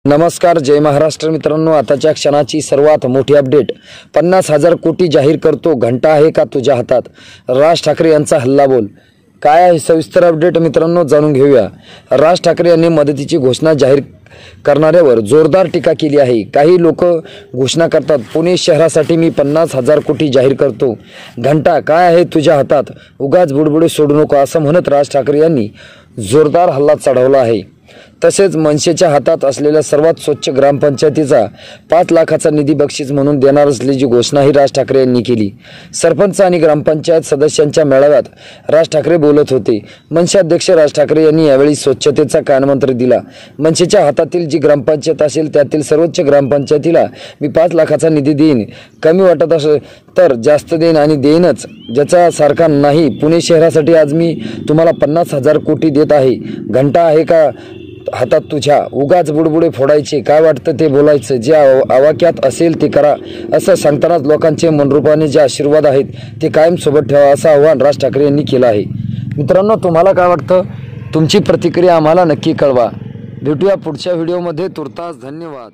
नमस्कार, जय महाराष्ट्र मित्रांनो। आताच्या क्षणाची सर्वात मोठी अपडेट। 50,000 कोटी जाहीर करतो, घंटा आहे का तुझ्या हातात? राज ठाकरे यांचा हल्लाबोल काय आहे? सविस्तर अपडेट मित्रांनो जाणून घेऊया। राज ठाकरे यांनी मदतीची घोषणा जाहीर करणाऱ्यावर जोरदार टीका केली आहे। काही लोक घोषणा करतात, पुणे शहरासाठी मी 50,000 कोटी जाहीर करतो, घंटा काय आहे तुझ्या हातात, उगाच बुडबुडे सोडू नको असं म्हणत राज ठाकरे यांनी जोरदार हल्ला चढवला आहे। तसेच मनसेच्या हातात असलेल्या सर्वात स्वच्छ ग्रामपंचायतीचा 5 लाखाचा निधी बक्षीस म्हणून देणार असल्याची घोषणाही राज ठाकरे यांनी केली। सरपंच आणि ग्रामपंचायत सदस्यांच्या मेळाव्यात राज ठाकरे बोलत होते। मनसे अध्यक्ष राज ठाकरे यांनी यावेळी स्वच्छतेचा कानमंत्र दिला। मनसेच्या हातातील जी ग्रामपंचायत असेल त्यातील सर्वोच्च ग्रामपंचायतीला मी 5 लाखाचा निधी देईन, कमी वाटत असेल तर जास्त देईन आणि देईनच, ज्याचा सारखा नाही। पुणे शहरासाठी आज मी तुम्हाला 50,000 कोटी देत आहे, घंटा आहे का हातात तुझ्या, उगाच बुडबुडे फोडायचे, काय वाटतं ते बोलायचं, जे आवाक्यात असेल ते करा असं सांगतानाच लोकांचे मनरूपाने जे आशीर्वाद आहेत ते कायम सोबत ठेवा असं आवाहन राज ठाकरे यांनी केलं आहे। मित्रांनो, तुम्हाला काय वाटतं? तुमची प्रतिक्रिया आम्हाला नक्की कळवा। भेटूया पुढच्या व्हिडिओमध्ये। तुर्तास धन्यवाद।